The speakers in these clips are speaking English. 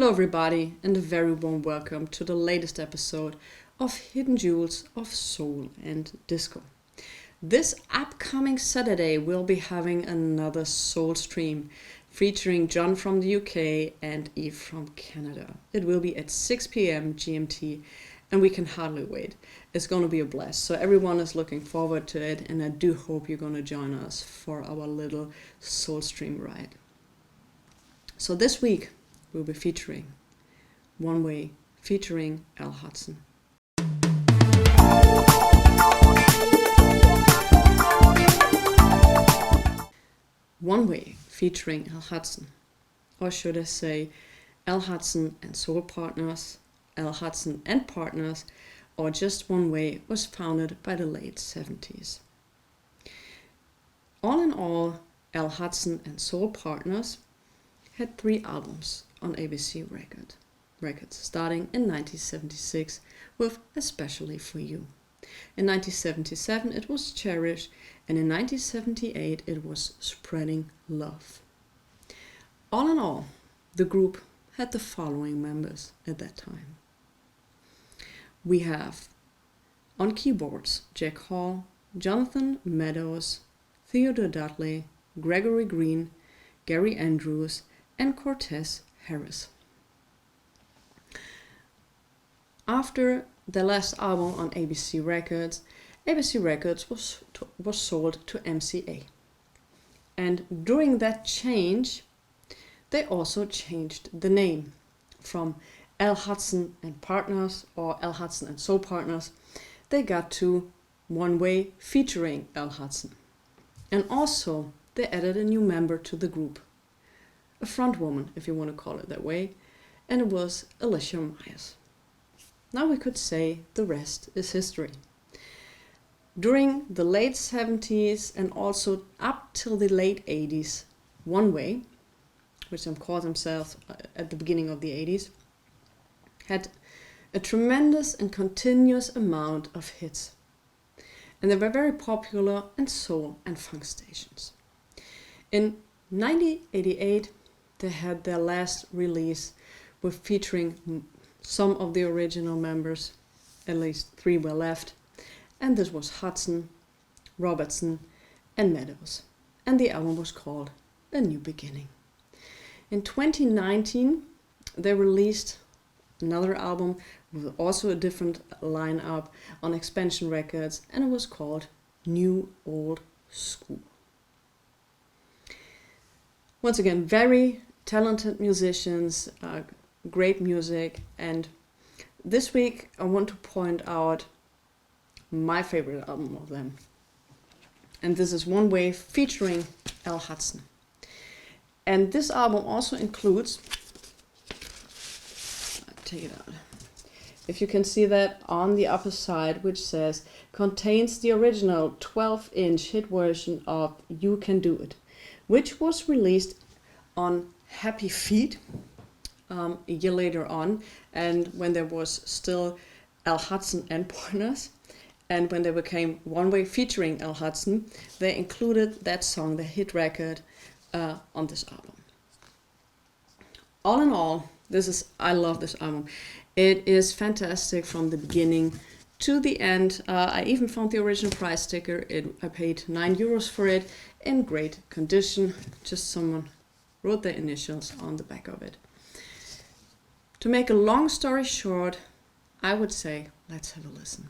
Hello everybody, and a very warm welcome to the latest episode of Hidden Jewels of Soul and Disco. This upcoming Saturday we'll be having another soul stream featuring John from the UK and Eve from Canada. It will be at 6 p.m. GMT and we can hardly wait. It's going to be a blast, so everyone is looking forward to it, and I do hope you're going to join us for our little soul stream ride. So this week we'll be featuring One Way featuring Al Hudson. One Way featuring Al Hudson, or should I say Al Hudson and Soul Partners, Al Hudson and Partners, or just One Way, was founded by the late 70s. All in all, Al Hudson and Soul Partners had 3 albums on ABC Records, starting in 1976 with Especially For You. In 1977 it was Cherish, and in 1978 it was Spreading Love. All in all, the group had the following members at that time. We have on keyboards Jack Hall, Jonathan Meadows, Theodore Dudley, Gregory Green, Gary Andrews, and Cortez Harris. After the last album on ABC Records was sold to MCA. And during that change, they also changed the name from Al Hudson and Partners, or Al Hudson and Soul Partners. They got to One Way featuring Al Hudson. And also they added a new member to the group, a front woman, if you want to call it that way, and it was Alicia Myers. Now we could say the rest is history. During the late 70s and also up till the late 80s, One Way, which called themselves at the beginning of the 80s, had a tremendous and continuous amount of hits. And they were very popular in soul and funk stations. In 1988, they had their last release with featuring some of the original members, at least 3 were left, and this was Hudson, Robertson, and Meadows. And the album was called A New Beginning. In 2019, they released another album with also a different lineup on Expansion Records, and it was called New Old School. Once again, very talented musicians, great music, and this week I want to point out my favorite album of them. And this is One Way featuring Al Hudson. And this album also includes, take it out, if you can see that on the upper side, which says, contains the original 12-inch hit version of You Can Do It, which was released on Happy Feet a year later on, and when there was still Al Hudson and Partners, and when they became One Way featuring Al Hudson, they included that song, the hit record, on this album. All in all, I love this album. It is fantastic from the beginning to the end. I even found the original price sticker. I paid €9 for it, in great condition. Just someone wrote their initials on the back of it. To make a long story short, I would say let's have a listen.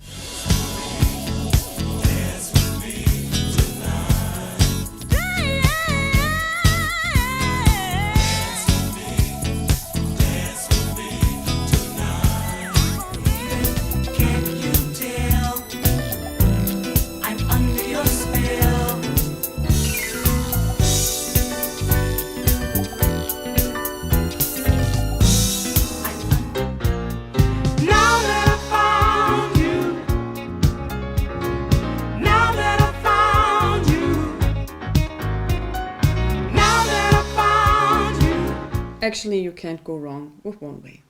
Actually, you can't go wrong with One Way.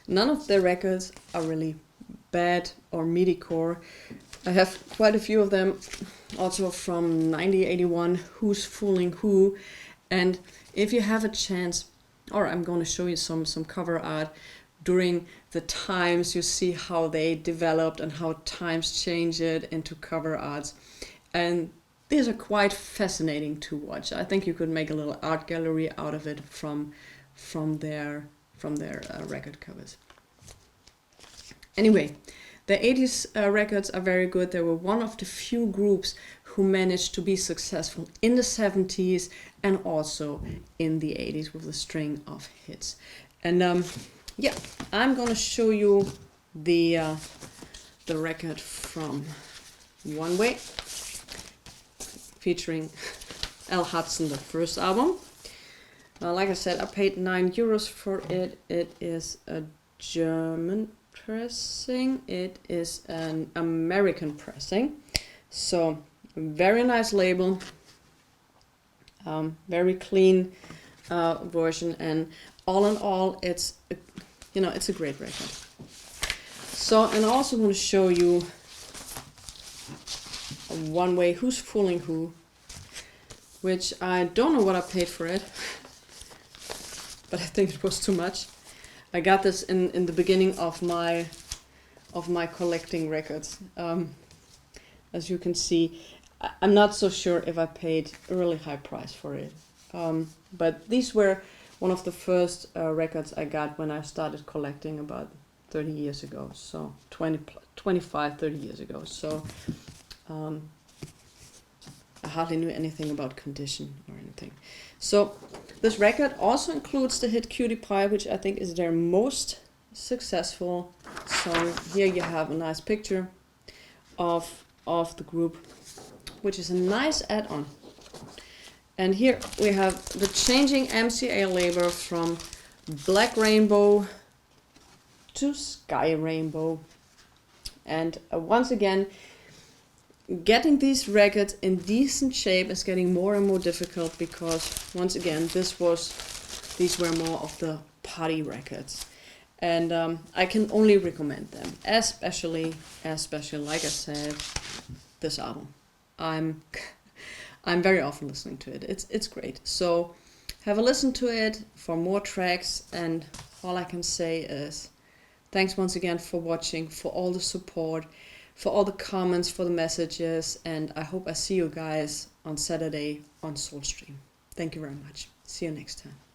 None of their records are really bad or mediocre. I have quite a few of them, also from 1981, Who's Fooling Who. And if you have a chance, or I'm going to show you some cover art during the times. You see how they developed and how times change it into cover arts. And these are quite fascinating to watch. I think you could make a little art gallery out of it from their record covers. Anyway, the 80s records are very good. They were one of the few groups who managed to be successful in the 70s and also in the 80s with a string of hits. And yeah, I'm gonna show you the record from One Way, featuring Al Hudson, the first album. Like I said, I paid €9 for it. It is a German pressing. It is an American pressing. So very nice label, very clean version, and all in all, it's a great record. So, and I also want to show you One Way, Who's Fooling Who, which I don't know what I paid for it, but I think it was too much. I got this in the beginning of my collecting records. As you can see, I'm not so sure if I paid a really high price for it. But these were one of the first records I got when I started collecting about 30 years ago. So 25, 30 years ago. So I hardly knew anything about condition or anything. So this record also includes the hit Cutie Pie, which I think is their most successful song. Here you have a nice picture of the group, which is a nice add-on. And here we have the changing MCA label from Black Rainbow to Sky Rainbow. And once again, getting these records in decent shape is getting more and more difficult because, once again, these were more of the party records. And I can only recommend them, especially like I said, this album. I'm very often listening to it. It's great. So have a listen to it for more tracks, and all I can say is thanks once again for watching, for all the support, for all the comments, for the messages, and I hope I see you guys on Saturday on Soulstream. Thank you very much. See you next time.